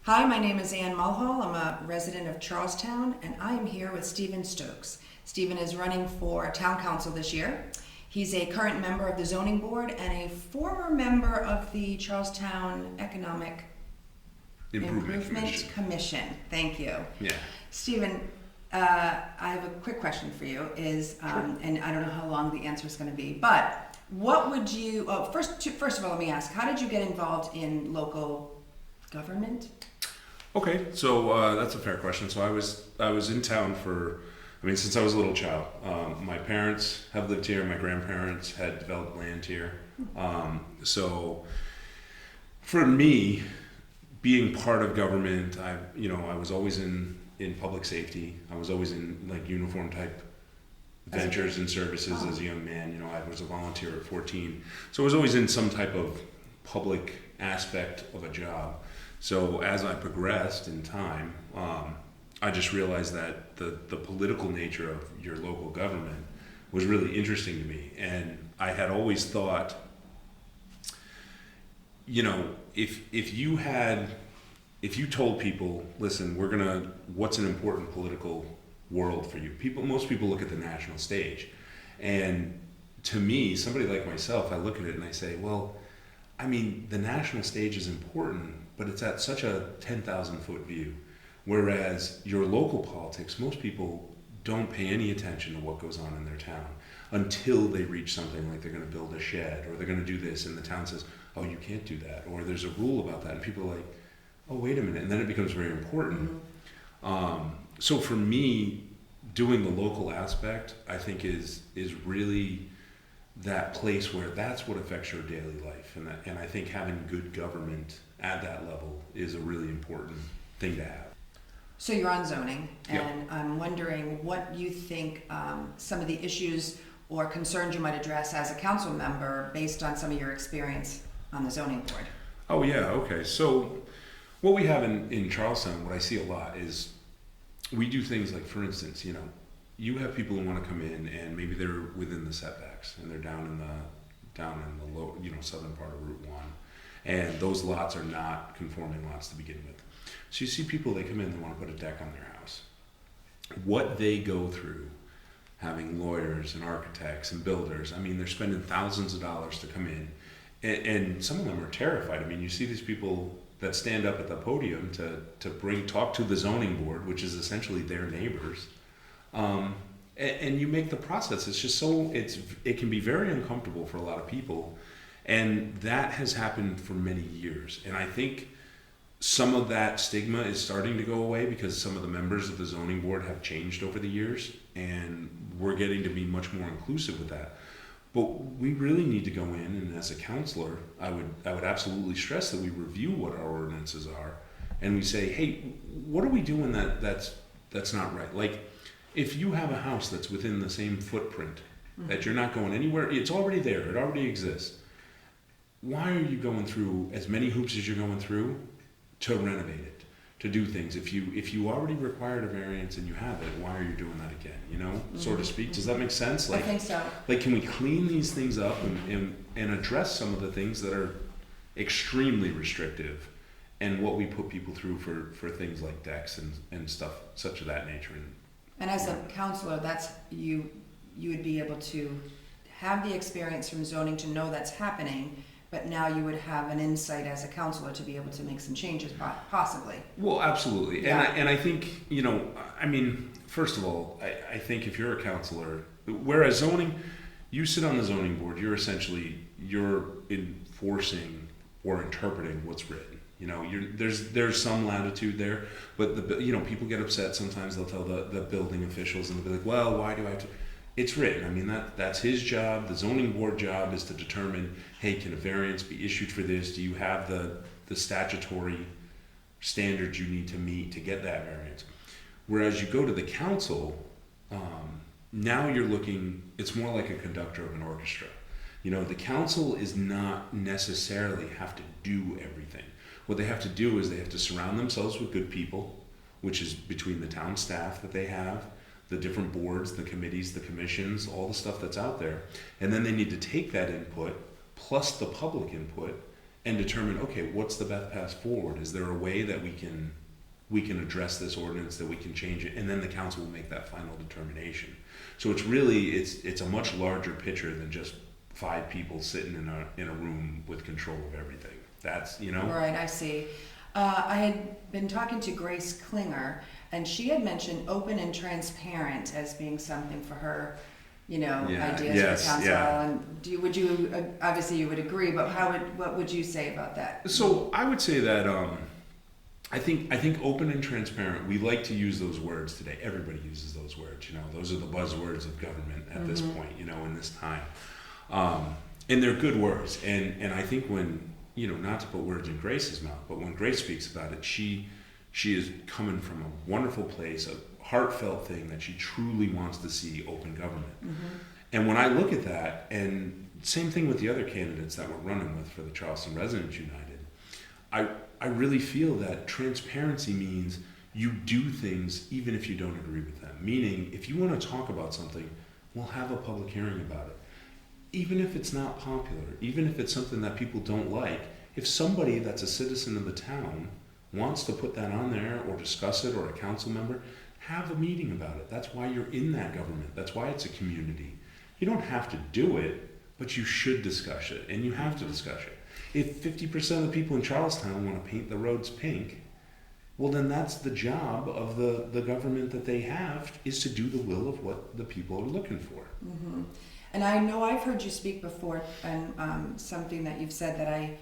Hi, my name is Ann Mulhall. I'm a resident of Charlestown, and I am here with Stephen Stokes. Stephen is running for town council this year. He's a current member of the zoning board and a former member of the Charlestown Economic Improvement Commission. Thank you. Yeah. Stephen, I have a quick question for you. And I don't know how long the answer is going to be, but what would you? First of all, let me ask: how did you get involved in local government? Okay, so that's a fair question. So I was in town since I was a little child. My parents have lived here. My grandparents had developed land here. So for me, being part of government, I was always in public safety. I was always in like uniform type ventures and services as a young man. I was a volunteer at 14. So I was always in some type of public aspect of a job. So as I progressed in time, I just realized that the political nature of your local government was really interesting to me. And I had always thought, if you told people, listen, what's an important political world for you? Most people look at the national stage. And to me, somebody like myself, I look at it and I say, well, the national stage is important, but it's at such a 10,000 foot view. Whereas your local politics, most people don't pay any attention to what goes on in their town until they reach something like they're going to build a shed or they're going to do this, and the town says, oh, you can't do that, or there's a rule about that, and people are like, oh, wait a minute, and then it becomes very important. So for me, doing the local aspect, I think is really that place where that's what affects your daily life, and I think having good government at that level is a really important thing to have. So you're on zoning, and Yep. I'm wondering what you think some of the issues or concerns you might address as a council member based on some of your experience on the zoning board. Oh yeah, okay. So what we have in Charlestown, what I see a lot is we do things like, for instance, you have people who want to come in and maybe they're within the setbacks and they're down in the low, southern part of Route 1, and those lots are not conforming lots to begin with. So you see people, they come in, they want to put a deck on their house. What they go through, having lawyers and architects and builders, they're spending thousands of dollars to come in, and some of them are terrified. You see these people that stand up at the podium to talk to the zoning board, which is essentially their neighbors, and you make the process. It's just it can be very uncomfortable for a lot of people, and that has happened for many years. And I think some of that stigma is starting to go away because some of the members of the zoning board have changed over the years, and we're getting to be much more inclusive with that. But we really need to go in, and as a counselor, I would absolutely stress that we review what our ordinances are, and we say, hey, what are we doing that's not right? Like, if you have a house that's within the same footprint, that you're not going anywhere, it's already there, it already exists. Why are you going through as many hoops as you're going through to renovate it, to do things? If you already required a variance and you have it, why are you doing that again? So to speak. Does that make sense? I think so. Like, can we clean these things up and address some of the things that are extremely restrictive, and what we put people through for things like decks and stuff such of that nature? And as a counselor, that's you would be able to have the experience from zoning to know that's happening, but now you would have an insight as a counselor to be able to make some changes, possibly. Well, absolutely. Yeah. And I think, first of all, I think if you're a counselor, whereas zoning, you sit on the zoning board, you're enforcing or interpreting what's written. There's some latitude there, but people get upset sometimes. They'll tell the building officials, and they'll be like, well, why do I have to? It's written. That's his job. The zoning board job is to determine, hey, can a variance be issued for this? Do you have the statutory standards you need to meet to get that variance? Whereas you go to the council, now you're looking, it's more like a conductor of an orchestra. The council is not necessarily have to do everything. What they have to do is they have to surround themselves with good people, which is between the town staff that they have, the different boards, the committees, the commissions, all the stuff that's out there. And then they need to take that input plus the public input and determine, okay, what's the best path forward? Is there a way that we can address this ordinance, that we can change it, and then the council will make that final determination. So it's really, it's a much larger picture than just 5 people sitting in a room with control of everything. That's, Right, I see. I had been talking to Grace Klinger, and she had mentioned open and transparent as being something for her, ideas for council. Yeah. And would you obviously you would agree, but what would you say about that? So I would say that I think open and transparent. We like to use those words today. Everybody uses those words. Those are the buzzwords of government at this point. In this time, and they're good words. And I think when not to put words in Grace's mouth, but when Grace speaks about it, she is coming from a wonderful place, a heartfelt thing that she truly wants to see open government. And when I look at that, and same thing with the other candidates that we're running with for the Charleston Residents United, I really feel that transparency means you do things even if you don't agree with them. Meaning, if you want to talk about something, we'll have a public hearing about it. Even if it's not popular, even if it's something that people don't like, if somebody that's a citizen of the town wants to put that on there or discuss it, or a council member, have a meeting about it. That's why you're in that government. That's why it's a community. You don't have to do it, but you should discuss it, and you have to discuss it. If 50% of the people in Charlestown want to paint the roads pink, well, then that's the job of the government that they have, is to do the will of what the people are looking for. And I know I've heard you speak before, and something that you've said that I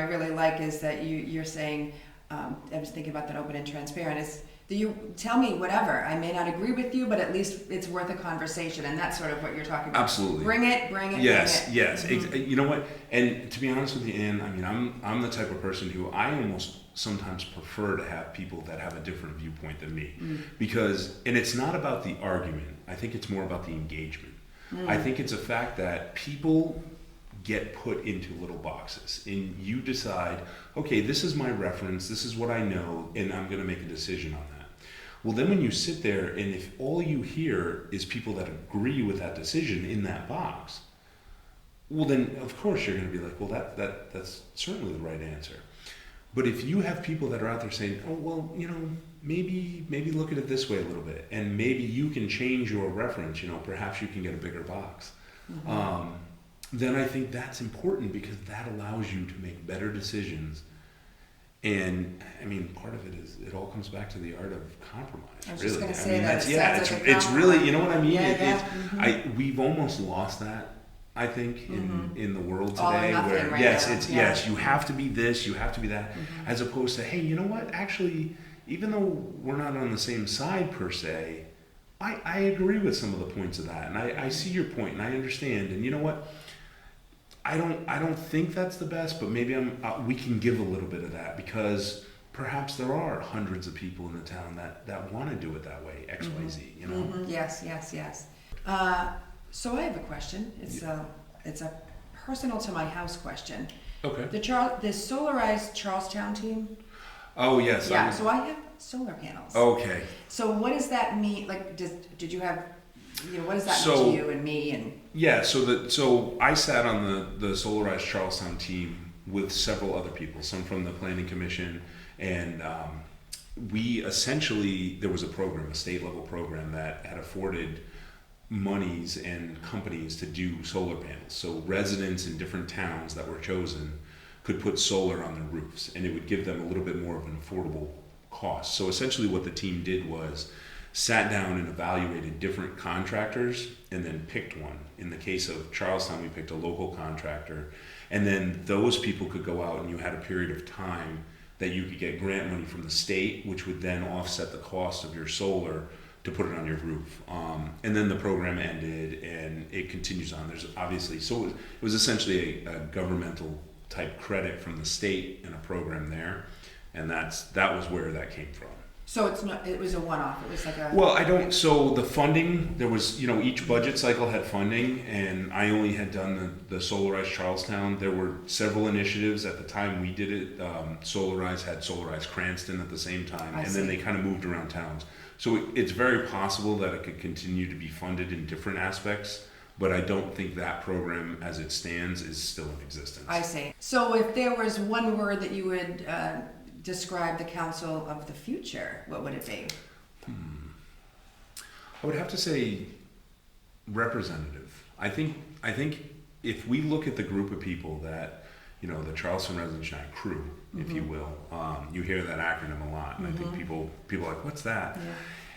really like is that you're saying, I was thinking about that open and transparent, is that you tell me whatever. I may not agree with you, but at least it's worth a conversation, and that's sort of what you're talking about. Absolutely. Bring it. Yes. You know what? And to be honest with you, Ann, I mean, I'm the type of person who I almost sometimes prefer to have people that have a different viewpoint than me, because, and it's not about the argument. I think it's more about the engagement. I think it's a fact that people get put into little boxes, and you decide, okay, this is my reference, this is what I know, and I'm going to make a decision on that. Well, then when you sit there, and if all you hear is people that agree with that decision in that box, well, then of course you're going to be like, well, that's certainly the right answer. But if you have people that are out there saying, oh, well, maybe look at it this way a little bit, and maybe you can change your reference, perhaps you can get a bigger box. Then I think that's important, because that allows you to make better decisions. And I mean, part of it is, it all comes back to the art of compromise. I was really. just going to say that. It's really, you know what I mean? Yeah. We've almost lost that, I think, in the world All or today, nothing where right yes, now. it's yes, you have to be this, you have to be that, as opposed to, hey, you know what? Actually, even though we're not on the same side per se, I agree with some of the points of that, and I see your point, and I understand, and you know what? I don't think that's the best, but maybe we can give a little bit of that, because perhaps there are hundreds of people in the town that want to do it that way, X, Y, Z, Yes. So I have a question. It's a personal to my house question. Okay. The solarized Charlestown team. Oh yes. Yeah. So I have solar panels. Okay. So what does that mean? Like, did you have? What does that mean to you and me and? Yeah. So I sat on the solarized Charlestown team with several other people, some from the Planning Commission, and we essentially, there was a program, a state level program that had afforded monies and companies to do solar panels. So residents in different towns that were chosen could put solar on their roofs, and it would give them a little bit more of an affordable cost. So essentially what the team did was sat down and evaluated different contractors and then picked one. In the case of Charlestown, we picked a local contractor, and then those people could go out, and you had a period of time that you could get grant money from the state, which would then offset the cost of your solar to put it on your roof. And then the program ended, and it continues on. There's obviously, so it was essentially a governmental type credit from the state in a program there, and that was where that came from. So it was a one-off. It was like a. Well, so the funding, there was, each budget cycle had funding, and I only had done the Solarized Charlestown. There were several initiatives at the time we did it. Solarized had Solarized Cranston at the same time, and then they kind of moved around towns. So it's very possible that it could continue to be funded in different aspects, but I don't think that program as it stands is still in existence. I see. So if there was one word that you would describe the council of the future, what would it be? I would have to say representative. I think if we look at the group of people that, the Charleston Residents Unite crew, if you will, you hear that acronym a lot, and I think people are like, what's that?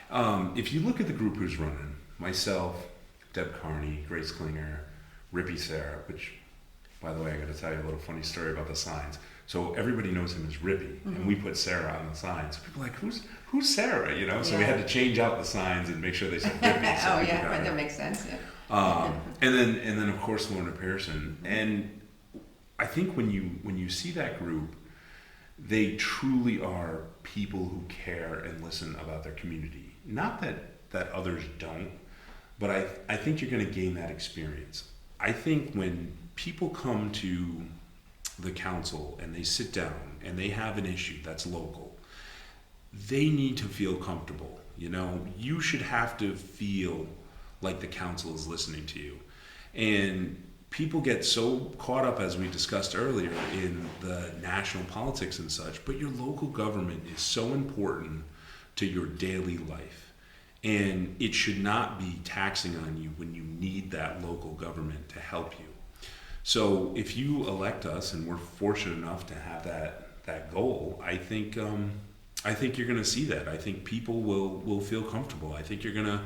Yeah. If you look at the group who's running, myself, Deb Carney, Grace Klinger, Rippy Sarah, which, by the way, I got to tell you a little funny story about the signs. So everybody knows him as Rippy, and we put Sarah on the signs. So people are like, who's Sarah? So we had to change out the signs and make sure they said Rippy. So Oh yeah, right, that makes sense. And then of course Lorna Pearson. And I think when you see that group, they truly are people who care and listen about their community. Not that others don't, but I think you're going to gain that experience. I think when people come to the council and they sit down and they have an issue that's local, they need to feel comfortable. You should have to feel like the council is listening to you. And people get so caught up, as we discussed earlier, in the national politics and such, but your local government is so important to your daily life. And it should not be taxing on you when you need that local government to help you. So if you elect us, and we're fortunate enough to have that goal, I think you're going to see that. I think people will feel comfortable. I think you're gonna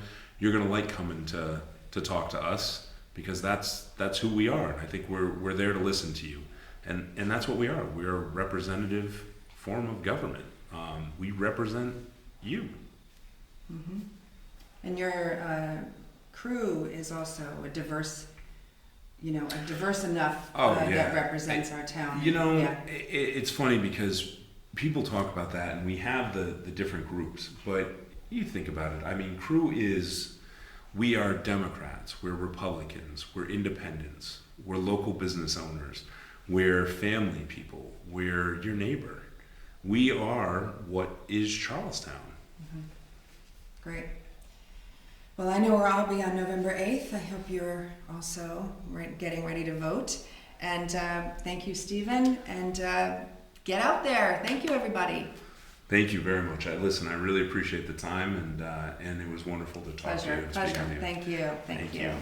like coming to talk to us, because that's who we are. And I think we're there to listen to you, and that's what we are. We're a representative form of government. We represent you. Mm-hmm. And your crew is also a diverse enough that represents our town. It's funny because people talk about that, and we have the different groups, but you think about it. I mean, crew we are Democrats, we're Republicans, we're independents, we're local business owners, we're family people, we're your neighbor. We are what is Charlestown. Mm-hmm. Great. Well, I know where I'll be on November 8th. I hope you're also getting ready to vote. And thank you, Stephen. And get out there. Thank you, everybody. Thank you very much. I really appreciate the time, and it was wonderful to talk to you and speak with you. Pleasure. Thank you. Thank you.